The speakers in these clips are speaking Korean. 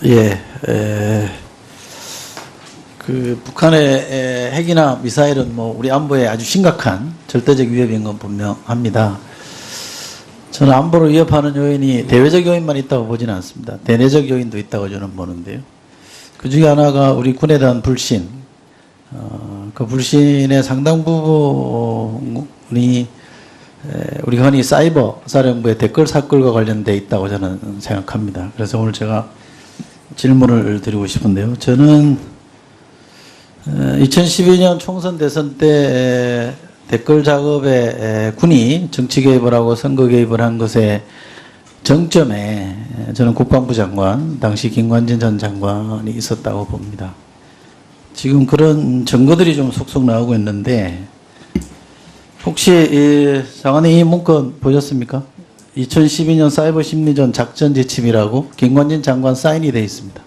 예, 그 북한의 핵이나 미사일은 뭐 우리 안보에 아주 심각한 절대적 위협인 건 분명합니다. 저는 안보를 위협하는 요인이 대외적 요인만 있다고 보지는 않습니다. 대내적 요인도 있다고 저는 보는데요. 그 중에 하나가 우리 군에 대한 불신. 그 불신의 상당 부분이 우리 흔히 사이버 사령부의 댓글 사건과 관련돼 있다고 저는 생각합니다. 그래서 오늘 제가 질문을 드리고 싶은데요. 저는 2012년 총선 대선 때 댓글 작업에 군이 정치 개입을 하고 선거 개입을 한 것의 정점에 저는 국방부 장관, 당시 김관진 전 장관이 있었다고 봅니다. 지금 그런 증거들이 좀 속속 나오고 있는데 혹시 장관님 이 문건 보셨습니까? 2012년 사이버 심리전 작전 지침이라고 김관진 장관 사인이 되어 있습니다.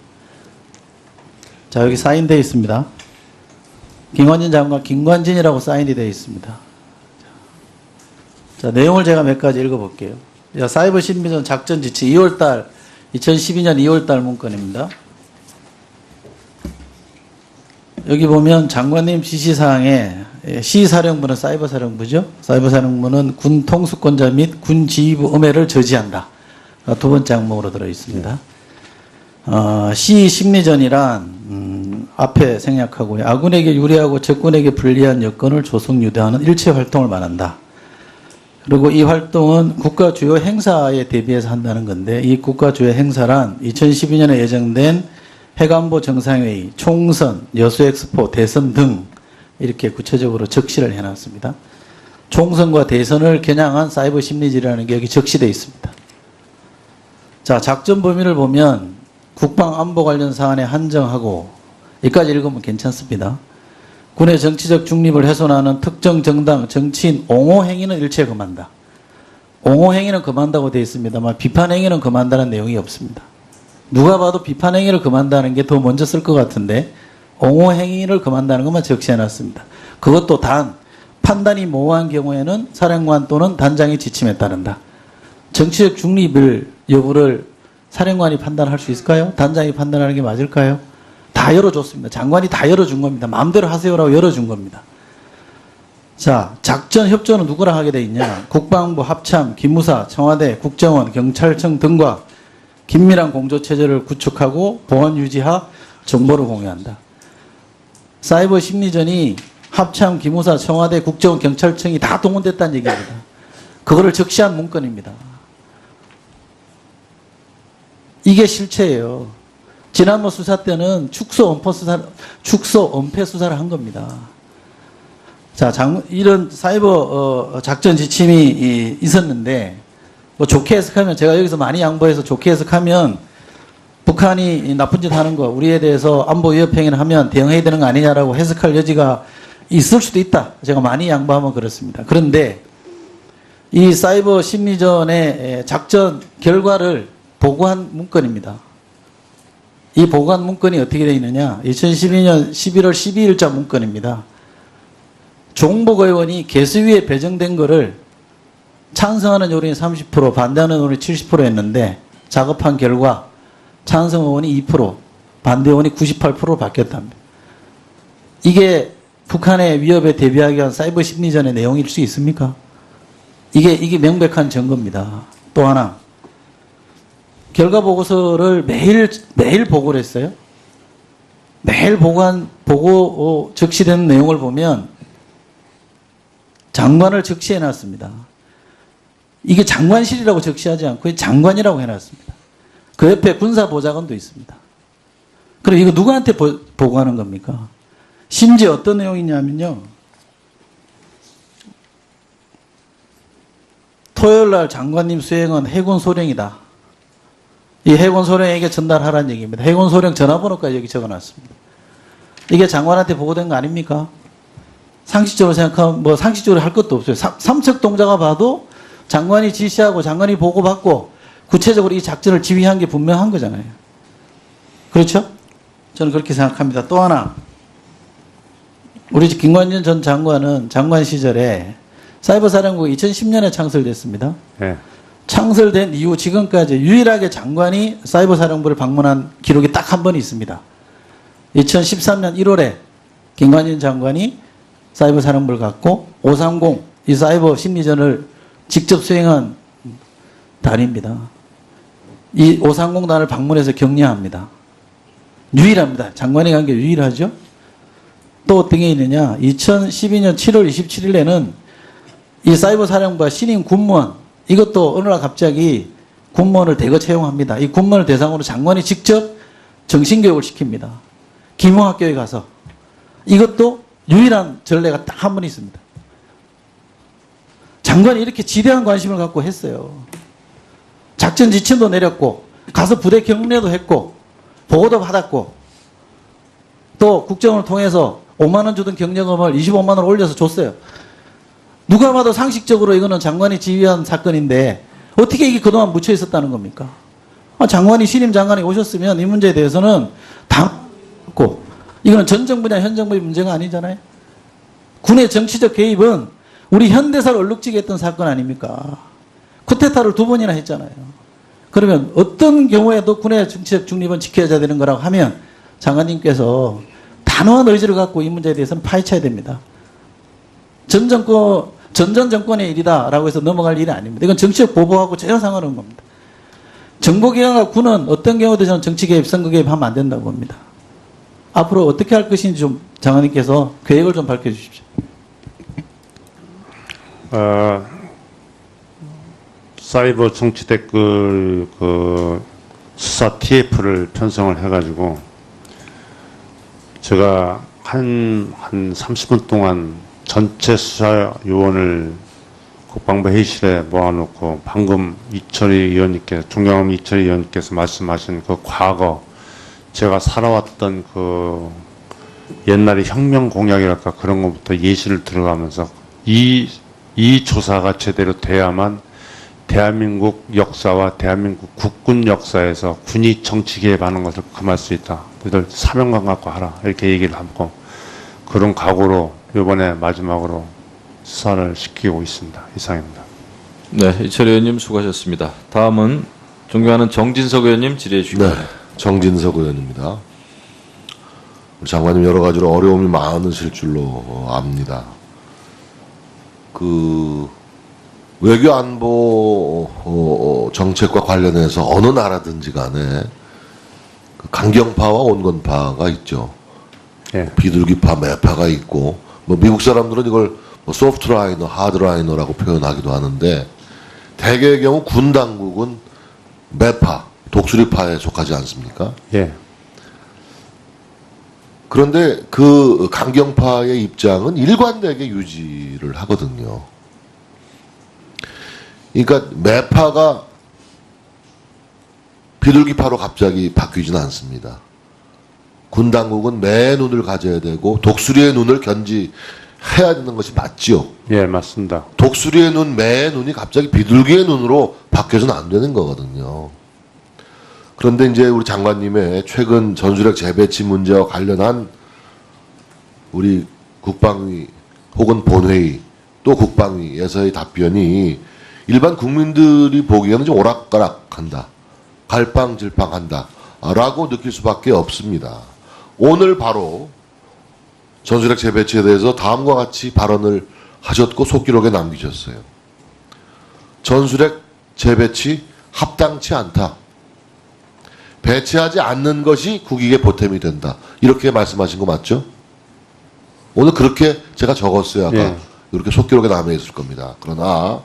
자, 여기 사인되어 있습니다. 김관진 장관, 김관진이라고 사인이 되어 있습니다. 자, 내용을 제가 몇 가지 읽어볼게요. 자, 사이버 심리전 작전 지침 2월달, 2012년 2월달 문건입니다. 여기 보면 장관님 지시사항에 시사령부는 사이버 사령부죠. 사이버 사령부는 군 통수권자 및 군 지휘부 음해를 저지한다. 두 번째 항목으로 들어 있습니다. 시 심리전이란 앞에 생략하고요. 아군에게 유리하고 적군에게 불리한 여건을 조성유도하는 일체 활동을 말한다. 그리고 이 활동은 국가 주요 행사에 대비해서 한다는 건데 이 국가 주요 행사란 2012년에 예정된 핵안보 정상회의, 총선, 여수엑스포, 대선 등 이렇게 구체적으로 적시를 해놨습니다. 총선과 대선을 겨냥한 사이버 심리지라는 게 여기 적시되어 있습니다. 자, 작전 범위를 보면 국방 안보 관련 사안에 한정하고 여기까지 읽으면 괜찮습니다. 군의 정치적 중립을 훼손하는 특정 정당, 정치인 옹호 행위는 일체 금한다. 옹호 행위는 금한다고 되어 있습니다만 비판 행위는 금한다는 내용이 없습니다. 누가 봐도 비판 행위를 금한다는 게 더 먼저 쓸 것 같은데 옹호 행위를 금한다는 것만 적시해놨습니다. 그것도 단 판단이 모호한 경우에는 사령관 또는 단장의 지침에 따른다. 정치적 중립을 여부를 사령관이 판단할 수 있을까요? 단장이 판단하는 게 맞을까요? 다 열어줬습니다. 장관이 다 열어준 겁니다. 마음대로 하세요라고 열어준 겁니다. 자, 작전 협조는 누구랑 하게 돼 있냐? 국방부, 합참, 기무사, 청와대, 국정원, 경찰청 등과 긴밀한 공조체제를 구축하고 보안 유지하 정보를 공유한다. 사이버 심리전이 합참, 기무사, 청와대, 국정원, 경찰청이 다 동원됐다는 얘기입니다. 그거를 적시한 문건입니다. 이게 실체예요. 지난번 수사 때는 축소 은폐 수사를 한 겁니다. 자, 이런 사이버 작전 지침이 있었는데 뭐 좋게 해석하면 제가 여기서 많이 양보해서 좋게 해석하면 북한이 나쁜 짓 하는 거 우리에 대해서 안보 위협 행위를 하면 대응해야 되는 거 아니냐라고 해석할 여지가 있을 수도 있다. 제가 많이 양보하면 그렇습니다. 그런데 이 사이버 심리전의 작전 결과를 보고한 문건입니다. 이 보고한 문건이 어떻게 되어 있느냐? 2012년 11월 12일자 문건입니다. 종복 의원이 개수위에 배정된 거를 찬성하는 의원이 30%, 반대하는 의원이 70%였는데 작업한 결과 찬성 의원이 2%, 반대 의원이 98%로 바뀌었답니다. 이게 북한의 위협에 대비하기 위한 사이버 심리전의 내용일 수 있습니까? 이게 명백한 증거입니다. 또 하나, 결과 보고서를 매일 보고를 했어요. 매일 보고 적시된 내용을 보면 장관을 적시해 놨습니다. 이게 장관실이라고 적시하지 않고 장관이라고 해놨습니다. 그 옆에 군사보좌관도 있습니다. 그럼 이거 누구한테 보고하는 겁니까? 심지어 어떤 내용이냐면요. 토요일날 장관님 수행은 해군 소령이다. 이 해군 소령에게 전달하라는 얘기입니다. 해군 소령 전화번호까지 여기 적어놨습니다. 이게 장관한테 보고된 거 아닙니까? 상식적으로 생각하면 뭐 상식적으로 할 것도 없어요. 삼척동자가 봐도 장관이 지시하고 장관이 보고받고 구체적으로 이 작전을 지휘한 게 분명한 거잖아요. 그렇죠? 저는 그렇게 생각합니다. 또 하나, 우리 김관진 전 장관은 장관 시절에 사이버 사령부가 2010년에 창설됐습니다. 네. 창설된 이후 지금까지 유일하게 장관이 사이버 사령부를 방문한 기록이 딱 한 번 있습니다. 2013년 1월에 김관진 장관이 사이버 사령부를 갖고 530 이 사이버 심리전을 직접 수행한 단입니다. 이 530단을 방문해서 격려합니다. 유일합니다. 장관이 간 게 유일하죠. 또 어떤 게 있느냐. 2012년 7월 27일에는 이 사이버 사령부가 신임 군무원, 이것도 어느 날 갑자기 군무원을 대거 채용합니다. 이 군무원을 대상으로 장관이 직접 정신교육을 시킵니다. 기무학교에 가서. 이것도 유일한 전례가 딱 한 번 있습니다. 장관이 이렇게 지대한 관심을 갖고 했어요. 작전 지침도 내렸고, 가서 부대 경례도 했고, 보고도 받았고, 또 국정원을 통해서 5만 원 주던 경력금을 25만 원 올려서 줬어요. 누가 봐도 상식적으로 이거는 장관이 지휘한 사건인데 어떻게 이게 그동안 묻혀 있었다는 겁니까? 장관이 신임 장관이 오셨으면 이 문제에 대해서는 담고 이거는 전 정부냐 현 정부의 문제가 아니잖아요. 군의 정치적 개입은 우리 현대사를 얼룩지게 했던 사건 아닙니까? 쿠데타를 2번이나 했잖아요. 그러면 어떤 경우에도 군의 정치적 중립은 지켜져야 되는 거라고 하면 장관님께서 단호한 의지를 갖고 이 문제에 대해서는 파헤쳐야 됩니다. 전 정권의 일이다라고 해서 넘어갈 일이 아닙니다. 이건 정치적 보복하고 전혀 상관없는 겁니다. 정보기관과 군은 어떤 경우도 저는 정치 개입, 선거 개입하면 안 된다고 봅니다. 앞으로 어떻게 할 것인지 좀 장관님께서 계획을 좀 밝혀주십시오. 사이버 정치 댓글 수사 TF를 편성을 해가지고 제가 한 30분 동안 전체 수사 요원을 국방부 회의실에 모아놓고 방금 존경하는 이철희 의원님께서 말씀하신 그 과거 제가 살아왔던 그 옛날의 혁명 공약이랄까 그런 것부터 예시를 들어가면서 이 조사가 제대로 돼야만 대한민국 역사와 대한민국 국군 역사에서 군이 정치 개입하는 것을 금할 수 있다. 너희들 사명감 갖고 하라. 이렇게 얘기를 하고 그런 각오로 이번에 마지막으로 수사를 시키고 있습니다. 이상입니다. 네, 이철희 의원님 수고하셨습니다. 다음은 존경하는 정진석 의원님 질의해 주시기 바랍니다. 네, 정진석 의원입니다. 우리 장관님 여러 가지로 어려움이 많으실 줄로 압니다. 외교 안보 정책과 관련해서 어느 나라든지 간에 강경파와 온건파가 있죠. 예. 비둘기파, 매파가 있고 미국 사람들은 이걸 소프트라이너, 하드라이너라고 표현하기도 하는데 대개의 경우 군 당국은 매파, 독수리파에 속하지 않습니까? 예. 그런데 그 강경파의 입장은 일관되게 유지를 하거든요. 그러니까 매파가 비둘기파로 갑자기 바뀌지는 않습니다. 군 당국은 매의 눈을 가져야 되고 독수리의 눈을 견지해야 되는 것이 맞지요. 예, 맞습니다. 독수리의 눈, 매의 눈이 갑자기 비둘기의 눈으로 바뀌어서는 안 되는 거거든요. 그런데 이제 우리 장관님의 최근 전술핵 재배치 문제와 관련한 우리 국방위 혹은 본회의 또 국방위에서의 답변이 일반 국민들이 보기에는 좀 오락가락한다. 갈팡질팡한다. 라고 느낄 수밖에 없습니다. 오늘 바로 전술핵 재배치에 대해서 다음과 같이 발언을 하셨고 속기록에 남기셨어요. 전술핵 재배치 합당치 않다. 배치하지 않는 것이 국익의 보탬이 된다. 이렇게 말씀하신 거 맞죠? 오늘 그렇게 제가 적었어요. 아까 예. 이렇게 속기록에 남아 있을 겁니다. 그러나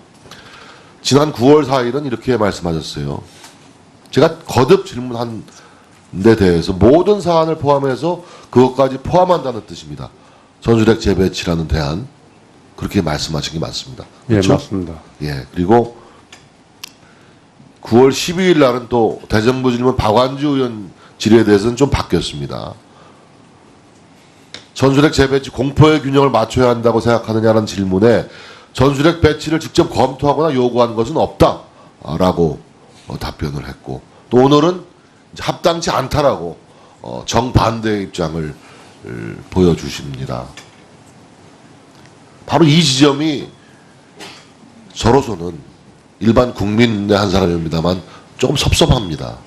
지난 9월 4일은 이렇게 말씀하셨어요. 제가 거듭 질문한 데 대해서 모든 사안을 포함해서 그것까지 포함한다는 뜻입니다. 전술핵 재배치라는 대안 그렇게 말씀하신 게 맞습니다. 그렇죠? 예, 맞습니다. 예, 그리고 9월 12일 날은 또 대정부 질문 박완주 의원 질의에 대해서는 좀 바뀌었습니다. 전술핵 재배치 공포의 균형을 맞춰야 한다고 생각하느냐는 질문에 전술핵 배치를 직접 검토하거나 요구한 것은 없다라고 답변을 했고 또 오늘은 이제 합당치 않다라고 정반대의 입장을 보여주십니다. 바로 이 지점이 저로서는 일반 국민의 한 사람입니다만 조금 섭섭합니다.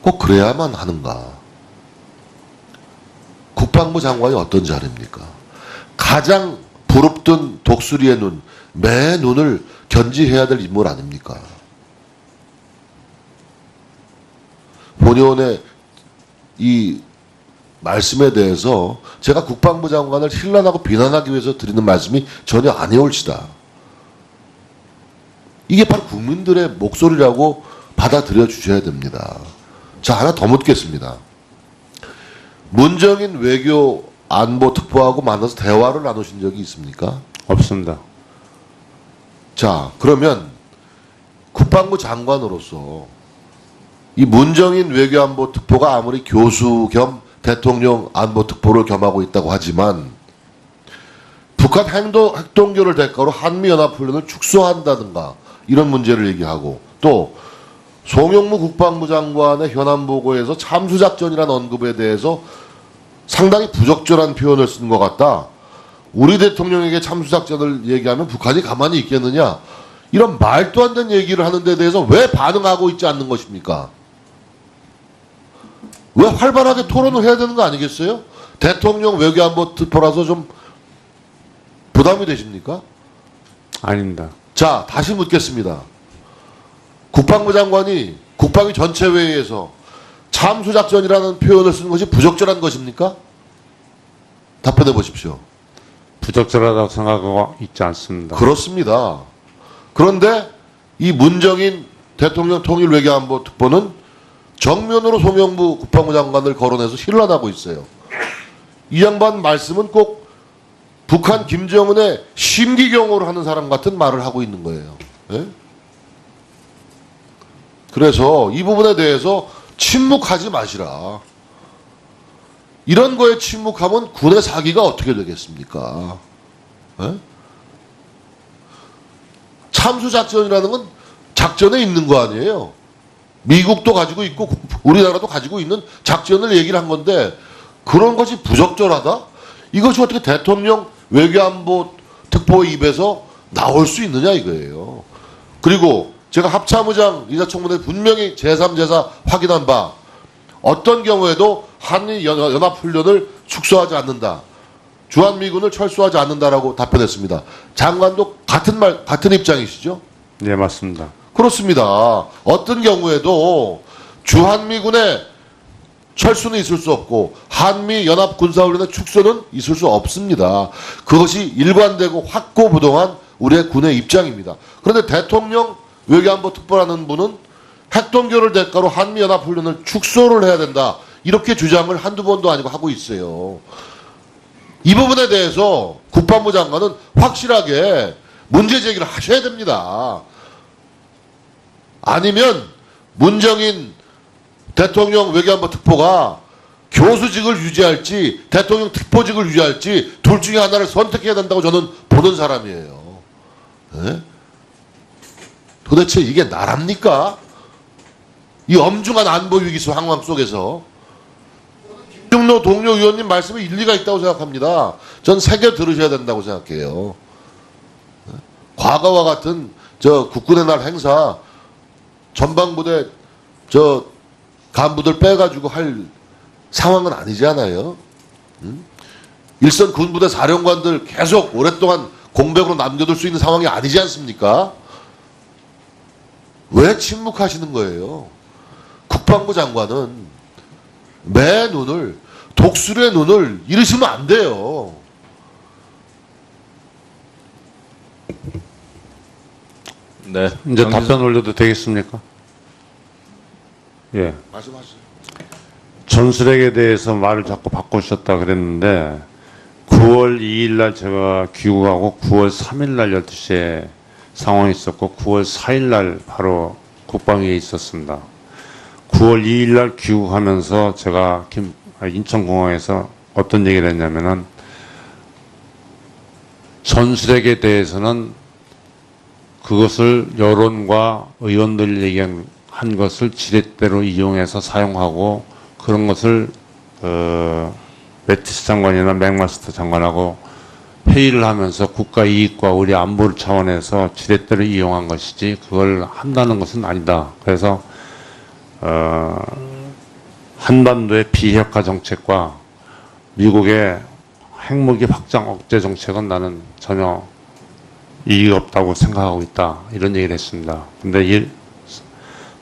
꼭 그래야만 하는가? 국방부 장관이 어떤 자리입니까? 가장 부릅뜬 독수리의 눈, 매 눈을 견지해야 될 인물 아닙니까? 본의원의 이 말씀에 대해서 제가 국방부 장관을 힐난하고 비난하기 위해서 드리는 말씀이 전혀 아니올시다. 이게 바로 국민들의 목소리라고 받아들여 주셔야 됩니다. 자, 하나 더 묻겠습니다. 문정인 외교 안보 특보하고 만나서 대화를 나누신 적이 있습니까? 없습니다. 자, 그러면 국방부 장관으로서 이 문정인 외교안보 특보가 아무리 교수 겸 대통령 안보 특보를 겸하고 있다고 하지만 북한 핵동결을 대가로 한미연합훈련을 축소한다든가 이런 문제를 얘기하고 또 송영무 국방부 장관의 현안 보고에서 참수작전이라는 언급에 대해서 상당히 부적절한 표현을 쓴 것 같다. 우리 대통령에게 참수작전을 얘기하면 북한이 가만히 있겠느냐. 이런 말도 안 되는 얘기를 하는 데 대해서 왜 반응하고 있지 않는 것입니까? 왜 활발하게 토론을 해야 되는 거 아니겠어요? 대통령 외교안보 특보라서 좀 부담이 되십니까? 아닙니다. 자, 다시 묻겠습니다. 국방부 장관이 국방위 전체회의에서 참수작전이라는 표현을 쓰는 것이 부적절한 것입니까? 답변해 보십시오. 부적절하다고 생각하고 있지 않습니다. 그렇습니다. 그런데 이 문정인 대통령 통일 외교안보 특보는 정면으로 송영무 국방부 장관을 거론해서 힐난하고 있어요. 이 양반 말씀은 꼭 북한 김정은의 심기경으로 하는 사람 같은 말을 하고 있는 거예요. 예? 그래서 이 부분에 대해서 침묵하지 마시라. 이런 거에 침묵하면 군의 사기가 어떻게 되겠습니까? 예? 참수작전이라는 건 작전에 있는 거 아니에요. 미국도 가지고 있고 우리나라도 가지고 있는 작전을 얘기를 한 건데 그런 것이 부적절하다? 이것이 어떻게 대통령 외교안보 특보의 입에서 나올 수 있느냐 이거예요. 그리고 제가 합참의장 이사청문회 분명히 제3, 제4 확인한 바 어떤 경우에도 한미 연합훈련을 축소하지 않는다. 주한미군을 철수하지 않는다라고 답변했습니다. 장관도 같은 입장이시죠? 네, 맞습니다. 그렇습니다. 어떤 경우에도 주한미군의 철수는 있을 수 없고 한미 연합 군사훈련의 축소는 있을 수 없습니다. 그것이 일관되고 확고부동한 우리의 군의 입장입니다. 그런데 대통령 외교안보 특보라는 분은 핵동결을 대가로 한미 연합 훈련을 축소를 해야 된다. 이렇게 주장을 한두 번도 아니고 하고 있어요. 이 부분에 대해서 국방부 장관은 확실하게 문제 제기를 하셔야 됩니다. 아니면 문정인 대통령 외교안보 특보가 교수직을 유지할지 대통령 특보직을 유지할지 둘 중에 하나를 선택해야 된다고 저는 보는 사람이에요. 네? 도대체 이게 나랍니까? 이 엄중한 안보 위기 상황 속에서 김중로 동료 의원님 말씀에 일리가 있다고 생각합니다. 전 새겨 들으셔야 된다고 생각해요. 과거와 같은 저 국군의 날 행사 전방부대 저 간부들 빼가지고 할 상황은 아니잖아요. 일선 군부대 사령관들 계속 오랫동안 공백으로 남겨둘 수 있는 상황이 아니지 않습니까? 왜 침묵하시는 거예요? 국방부 장관은 매 눈을 독수리의 눈을 잃으시면 안 돼요. 네. 이제 답변 올려도 되겠습니까? 예. 말씀하세요. 전술핵에 대해서 말을 자꾸 바꾸셨다 그랬는데 9월 2일 날 제가 귀국하고 9월 3일 날 12시에 상황이 있었고 9월 4일 날 바로 국방위에 있었습니다. 9월 2일 날 귀국하면서 제가 인천공항에서 어떤 얘기를 했냐면은 전술핵에 대해서는 그것을 여론과 의원들 얘기한 것을 지렛대로 이용해서 사용하고 그런 것을 매티스 장관이나 맥마스터 장관하고 회의를 하면서 국가 이익과 우리 안보 차원에서 지렛대를 이용한 것이지 그걸 한다는 것은 아니다. 그래서 한반도의 비핵화 정책과 미국의 핵무기 확장 억제 정책은 나는 전혀 이익이 없다고 생각하고 있다. 이런 얘기를 했습니다. 근데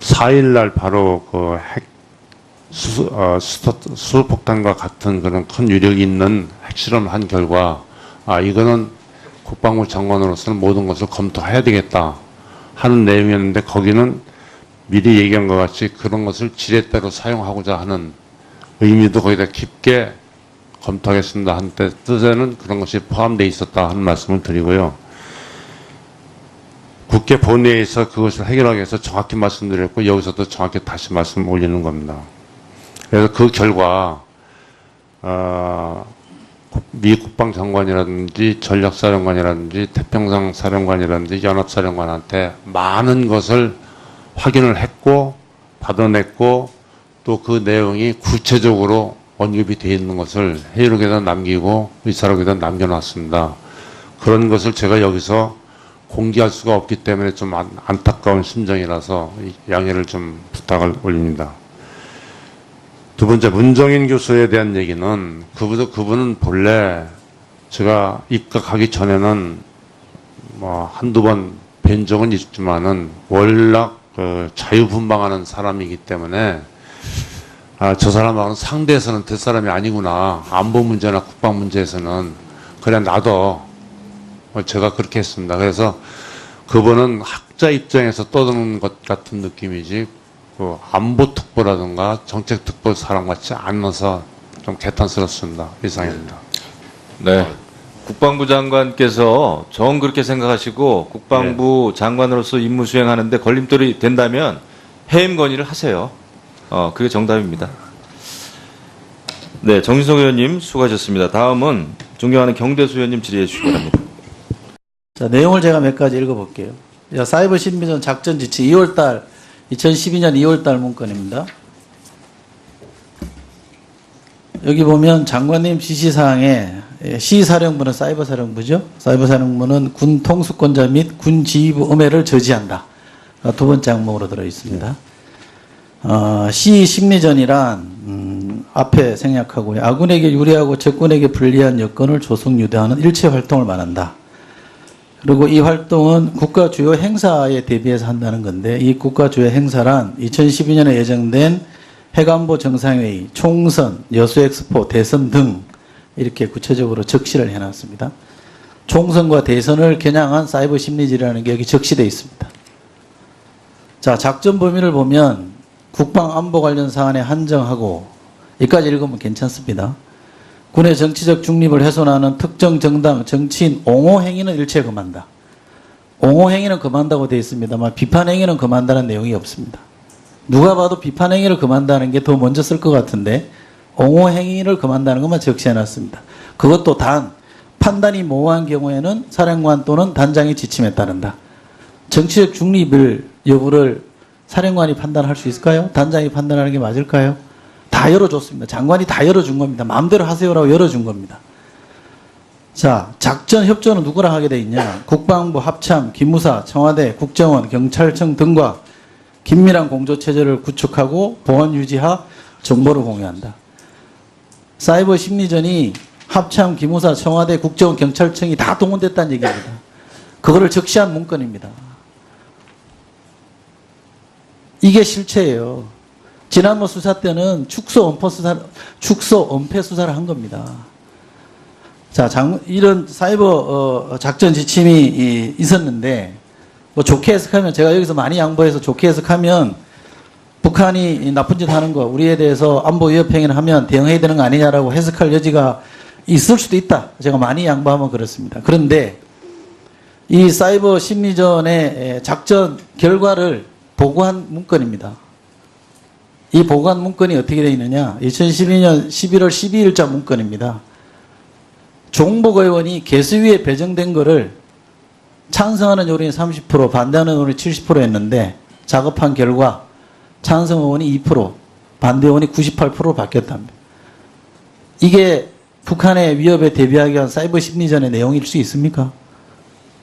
4일날 바로 그 핵 수소폭탄과 같은 그런 큰 위력이 있는 핵실험을 한 결과 이거는 국방부 장관으로서는 모든 것을 검토해야 되겠다 하는 내용이었는데 거기는 미리 얘기한 것 같이 그런 것을 지렛대로 사용하고자 하는 의미도 거기다 깊게 검토하겠습니다 한 뜻에는 그런 것이 포함되어 있었다 하는 말씀을 드리고요. 국회 본회의에서 그것을 해결하기 위해서 정확히 말씀드렸고 여기서도 정확히 다시 말씀 올리는 겁니다. 그래서 그 결과 미 국방장관이라든지 전략사령관이라든지 태평양 사령관이라든지 연합사령관한테 많은 것을 확인을 했고 받아냈고 또 그 내용이 구체적으로 언급이 되어 있는 것을 회의록에다 남기고 의사록에다 남겨놨습니다. 그런 것을 제가 여기서 공개할 수가 없기 때문에 좀 안타까운 심정이라서 양해를 좀 부탁을 올립니다. 두 번째, 문정인 교수에 대한 얘기는 그분은 본래 제가 입각하기 전에는 뭐 한두 번 뵌 적은 있지만은 월락 자유분방하는 사람이기 때문에 저 사람하고는 상대에서는 될 사람이 아니구나. 안보 문제나 국방 문제에서는 그래 놔둬. 제가 그렇게 했습니다. 그래서 그분은 학자 입장에서 떠드는 것 같은 느낌이지 그 안보특보라든가 정책특보 사람 같지 않아서 좀 개탄스럽습니다. 이상입니다. 네. 국방부 장관께서 정 그렇게 생각하시고 국방부 장관으로서 임무 수행하는데 걸림돌이 된다면 해임 건의를 하세요. 그게 정답입니다. 네, 정진석 의원님 수고하셨습니다. 다음은 존경하는 경대수 의원님 질의해 주시기 바랍니다. 자, 내용을 제가 몇 가지 읽어볼게요. 자, 사이버 신비전 작전 지치 2012년 2월달 문건입니다. 여기 보면 장관님 지시사항에 시사령부는 사이버사령부죠. 사이버사령부는 군 통수권자 및 군 지휘부 음해를 저지한다. 두 번째 항목으로 들어 있습니다. 시심리전이란 앞에 생략하고요. 아군에게 유리하고 적군에게 불리한 여건을 조성 유도하는 일체 활동을 말한다. 그리고 이 활동은 국가 주요 행사에 대비해서 한다는 건데 이 국가 주요 행사란 2012년에 예정된 해관보 정상회의, 총선, 여수엑스포, 대선 등 이렇게 구체적으로 적시를 해놨습니다. 총선과 대선을 겨냥한 사이버 심리지라는 게 여기 적시되어 있습니다. 자, 작전 범위를 보면 국방 안보 관련 사안에 한정하고 여기까지 읽으면 괜찮습니다. 군의 정치적 중립을 훼손하는 특정 정당, 정치인 옹호 행위는 일체 금한다. 옹호 행위는 금한다고 되어 있습니다만 비판 행위는 금한다는 내용이 없습니다. 누가 봐도 비판 행위를 금한다는 게 더 먼저 쓸 것 같은데 옹호 행위를 금한다는 것만 적시해놨습니다. 그것도 단 판단이 모호한 경우에는 사령관 또는 단장이 지침에 따른다. 정치적 중립을 여부를 사령관이 판단할 수 있을까요? 단장이 판단하는 게 맞을까요? 다 열어줬습니다. 장관이 다 열어준 겁니다. 마음대로 하세요라고 열어준 겁니다. 자, 작전 협조는 누구랑 하게 돼 있냐? 국방부, 합참, 기무사, 청와대, 국정원, 경찰청 등과 긴밀한 공조체제를 구축하고 보안 유지하 정보를 공유한다. 사이버 심리전이 합참, 기무사, 청와대, 국정원, 경찰청이 다 동원됐다는 얘기입니다. 그거를 적시한 문건입니다. 이게 실체예요. 지난번 수사 때는 축소 은폐 수사를 한 겁니다. 자, 이런 사이버 작전 지침이 있었는데 뭐 좋게 해석하면 제가 여기서 많이 양보해서 좋게 해석하면 북한이 나쁜 짓 하는 거 우리에 대해서 안보 위협 행위를 하면 대응해야 되는 거 아니냐라고 해석할 여지가 있을 수도 있다. 제가 많이 양보하면 그렇습니다. 그런데 이 사이버 심리전의 작전 결과를 보고한 문건입니다. 이 보고한 문건이 어떻게 되어 있느냐? 2012년 11월 12일자 문건입니다. 종복 의원이 개수위에 배정된 거를 찬성하는 의원이 30%, 반대하는 의원이 70%였는데 작업한 결과 찬성 의원이 2%, 반대 의원이 98%로 바뀌었답니다. 이게 북한의 위협에 대비하기 위한 사이버 심리전의 내용일 수 있습니까?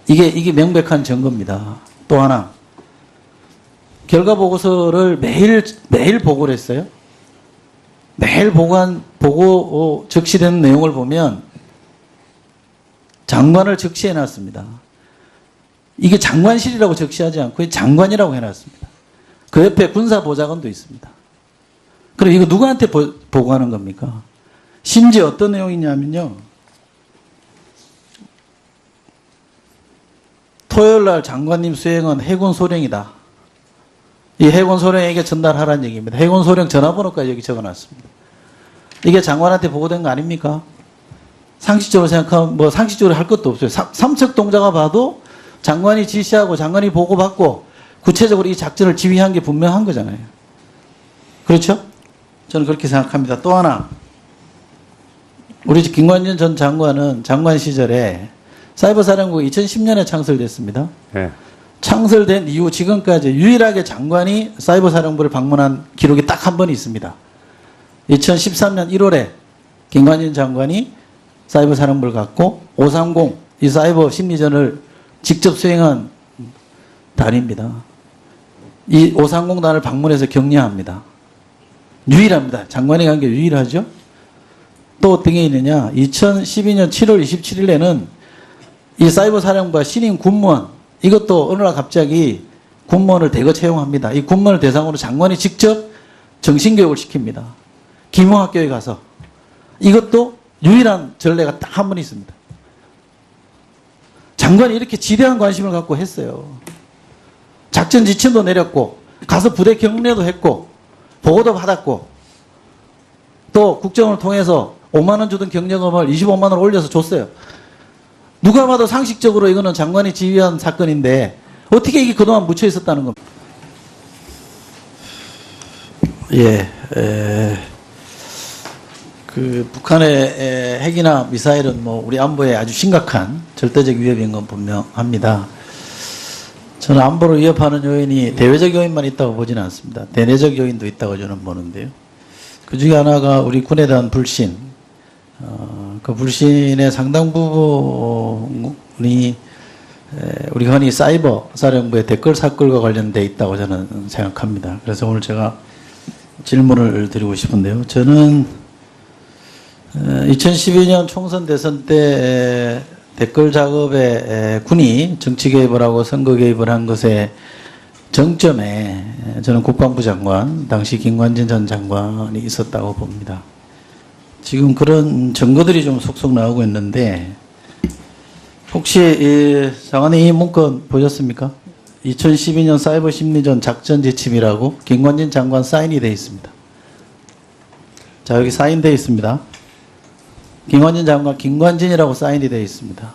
이게 명백한 증거입니다. 또 하나, 결과 보고서를 매일 보고를 했어요. 매일 보고 적시되는 내용을 보면 장관을 적시해 놨습니다. 이게 장관실이라고 적시하지 않고 장관이라고 해놨습니다. 그 옆에 군사보좌관도 있습니다. 그럼 이거 누구한테 보고하는 겁니까? 심지어 어떤 내용이냐면요. 토요일 날 장관님 수행은 해군 소령이다. 이 해군 소령에게 전달하라는 얘기입니다. 해군 소령 전화번호까지 여기 적어놨습니다. 이게 장관한테 보고된 거 아닙니까? 상식적으로 생각하면 뭐 상식적으로 할 것도 없어요. 삼척 동자가 봐도 장관이 지시하고 장관이 보고받고 구체적으로 이 작전을 지휘한 게 분명한 거잖아요. 그렇죠? 저는 그렇게 생각합니다. 또 하나, 우리 김관진 전 장관은 장관 시절에 사이버사령부가 2010년에 창설됐습니다. 예. 창설된 이후 지금까지 유일하게 장관이 사이버사령부를 방문한 기록이 딱 한 번 있습니다. 2013년 1월에 김관진 장관이 사이버사령부를 갖고 530 이 사이버 심리전을 직접 수행한 단입니다. 이 530단을 방문해서 격려합니다. 유일합니다. 장관이 간 게 유일하죠. 또 어떤 게 있느냐, 2012년 7월 27일에는 이 사이버사령부가 신임 군무원, 이것도 어느 날 갑자기 군무원을 대거 채용합니다. 이 군무원을 대상으로 장관이 직접 정신교육을 시킵니다. 기무학교에 가서. 이것도 유일한 전례가 딱 한 번 있습니다. 장관이 이렇게 지대한 관심을 갖고 했어요. 작전 지침도 내렸고, 가서 부대 경례도 했고, 보고도 받았고, 또 국정을 통해서 5만 원 주던 경력금을 25만 원 올려서 줬어요. 누가 봐도 상식적으로 이거는 장관이 지휘한 사건인데 어떻게 이게 그동안 묻혀 있었다는 겁니까? 예, 그 북한의 핵이나 미사일은 뭐 우리 안보에 아주 심각한 절대적 위협인 건 분명합니다. 저는 안보를 위협하는 요인이 대외적 요인만 있다고 보지는 않습니다. 대내적 요인도 있다고 저는 보는데요. 그 중에 하나가 우리 군에 대한 불신. 그 불신의 상당 부분이 우리 흔히 사이버 사령부의 댓글 사건과 관련돼 있다고 저는 생각합니다. 그래서 오늘 제가 질문을 드리고 싶은데요. 저는 2012년 총선 대선 때 댓글 작업에 군이 정치 개입을 하고 선거 개입을 한 것의 정점에 저는 국방부 장관, 당시 김관진 전 장관이 있었다고 봅니다. 지금 그런 증거들이 좀 속속 나오고 있는데 혹시 장관님 이 문건 보셨습니까? 2012년 사이버 심리전 작전 지침이라고 김관진 장관 사인이 되어 있습니다. 자, 여기 사인되어 있습니다. 김관진 장관 김관진이라고 사인이 되어 있습니다.